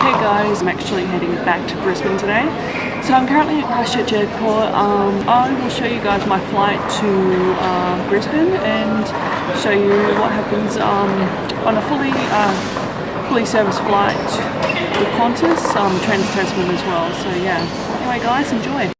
Hey guys, I'm actually heading back to Brisbane today. So I'm currently at Christchurch Airport. I will show you guys my flight to Brisbane and show you what happens on a fully serviced flight with Qantas, Trans Tasman as well. So yeah, anyway guys, enjoy.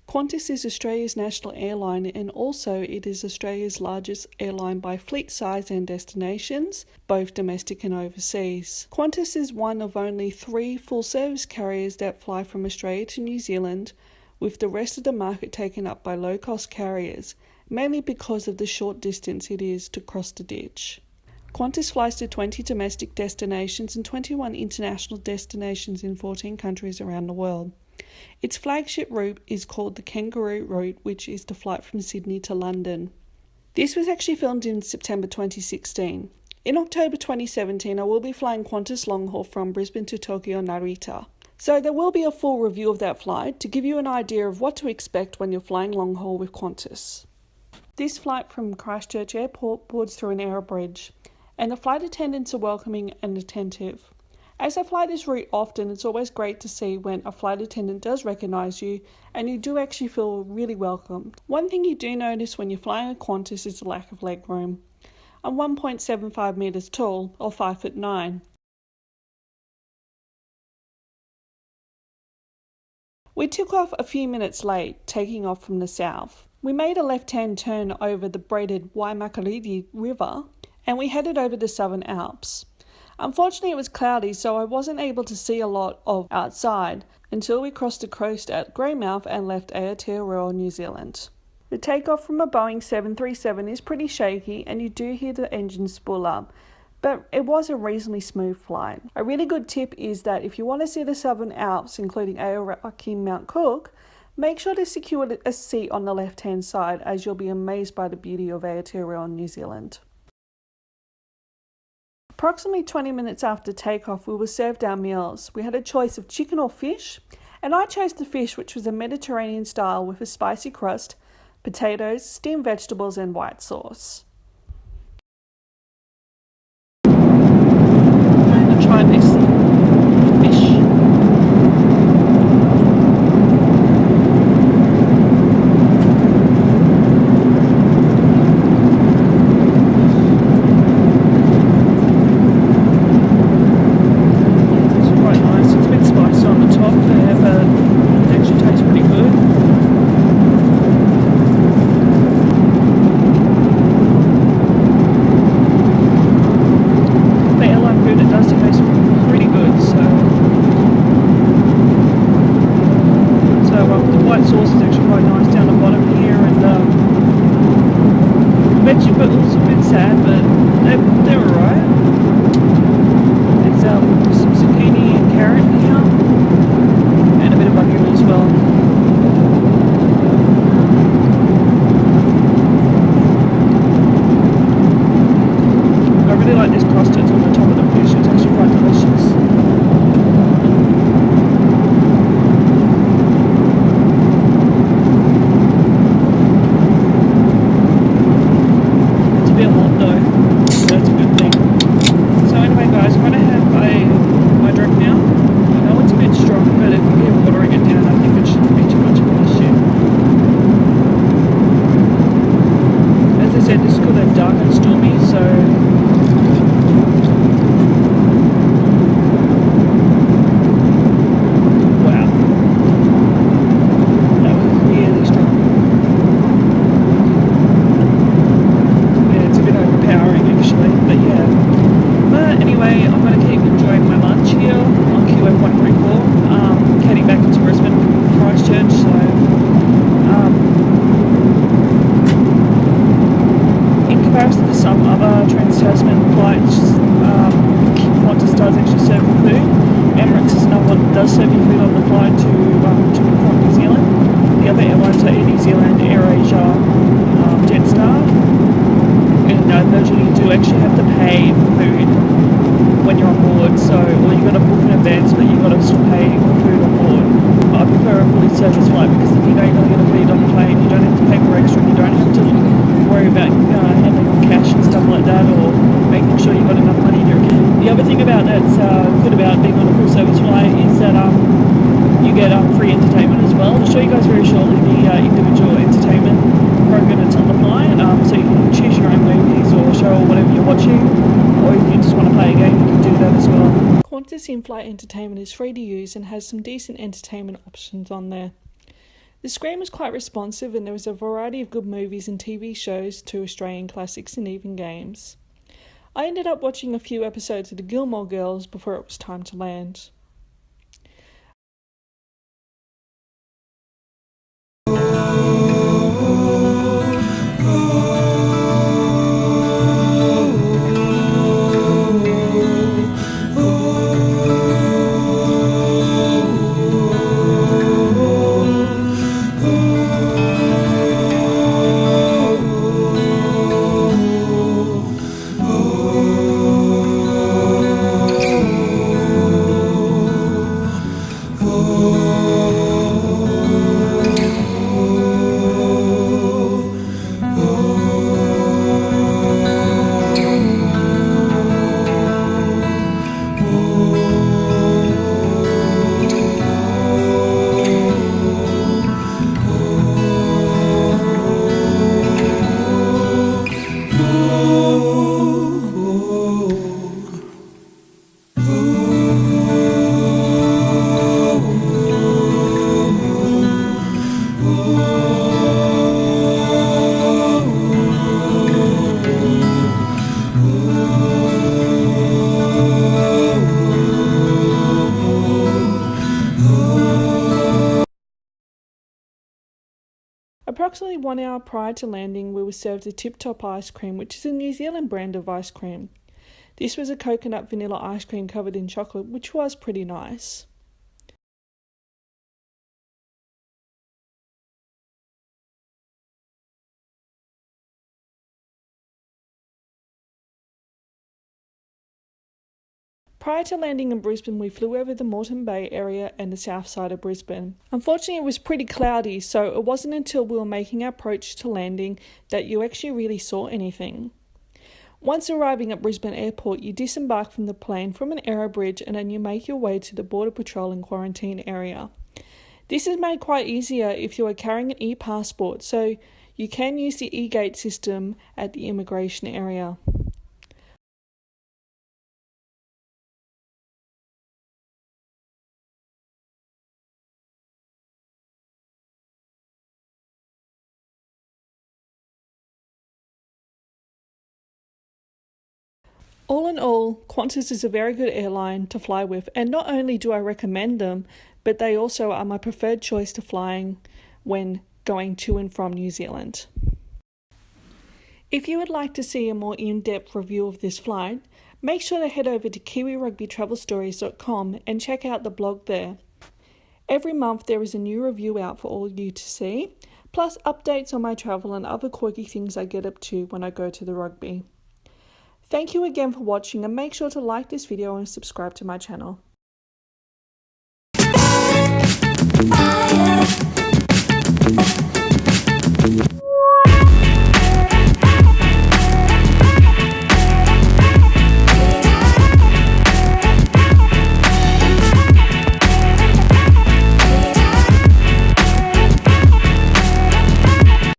Qantas is Australia's national airline, and also it is Australia's largest airline by fleet size and destinations, both domestic and overseas. Qantas is one of only 3 full-service carriers that fly from Australia to New Zealand, with the rest of the market taken up by low-cost carriers, mainly because of the short distance it is to cross the ditch. Qantas flies to 20 domestic destinations and 21 international destinations in 14 countries around the world. Its flagship route is called the Kangaroo route, which is the flight from Sydney to London. This was actually filmed in September 2016. In October 2017, I will be flying Qantas long haul from Brisbane to Tokyo Narita. So there will be a full review of that flight to give you an idea of what to expect when you're flying long haul with Qantas. This flight from Christchurch Airport boards through an air bridge, and the flight attendants are welcoming and attentive. As I fly this route often, it's always great to see when a flight attendant does recognise you and you do actually feel really welcomed. One thing you do notice when you're flying a Qantas is the lack of leg room. I'm 1.75 metres tall, or 5'9". We took off a few minutes late, taking off from the south. We made a left-hand turn over the braided Waimakariri River and we headed over the Southern Alps. Unfortunately, it was cloudy, so I wasn't able to see a lot of outside until we crossed the coast at Greymouth and left Aotearoa, New Zealand. The takeoff from a Boeing 737 is pretty shaky and you do hear the engine spool up, but it was a reasonably smooth flight. A really good tip is that if you want to see the Southern Alps, including Aoraki and Mount Cook, make sure to secure a seat on the left-hand side, as you'll be amazed by the beauty of Aotearoa, New Zealand. Approximately 20 minutes after takeoff, we were served our meals. We had a choice of chicken or fish, and I chose the fish, which was a Mediterranean style with a spicy crust, potatoes, steamed vegetables and white sauce. I'm going to try this fish. Sauce is actually quite nice down the bottom here, and vegetables a bit sad, but they're alright. There's some zucchini and carrot here, and a bit of baguette as well. I really like this crust that's on the top of the fish. It's actually quite delicious. Some other Trans Tasman flights, Qantas does actually serve you food. Emirates is another one that does serve you food on the flight to from New Zealand. The other airlines are Air New Zealand, AirAsia, Jetstar, and Virgin you do actually have to pay for food. when you're on board, so, or you've got to book in advance, but you've got to still pay for food on board. But I prefer a fully serviced flight because if you know you're going to get a feed on the plane, you don't have to pay for extra, and you don't have to worry about handling cash and stuff like that, or making sure you've got enough money in your account. The other thing about that's good about being on a full service flight is that you get free entertainment as well. I'll show you guys very shortly the individual entertainment program that's on the flight, so you can choose your own movies or show or whatever you're watching, or if you just want to play a game, you can do that as well. Qantas in-flight entertainment is free to use and has some decent entertainment options on there. The screen was quite responsive and there was a variety of good movies and TV shows to Australian classics and even games. I ended up watching a few episodes of the Gilmore Girls before it was time to land. Approximately 1 hour prior to landing, we were served a Tip Top ice cream, which is a New Zealand brand of ice cream. This was a coconut vanilla ice cream covered in chocolate, which was pretty nice. Prior to landing in Brisbane, we flew over the Moreton Bay area and the south side of Brisbane. Unfortunately, it was pretty cloudy, so it wasn't until we were making our approach to landing that you actually really saw anything. Once arriving at Brisbane Airport, you disembark from the plane from an aero bridge and then you make your way to the Border Patrol and quarantine area. This is made quite easier if you are carrying an e-passport, so you can use the e-gate system at the immigration area. All in all, Qantas is a very good airline to fly with, and not only do I recommend them, but they also are my preferred choice to flying when going to and from New Zealand. If you would like to see a more in-depth review of this flight, make sure to head over to kiwirugbytravelstories.com and check out the blog there. Every month there is a new review out for all you to see, plus updates on my travel and other quirky things I get up to when I go to the rugby. Thank you again for watching, and make sure to like this video and subscribe to my channel.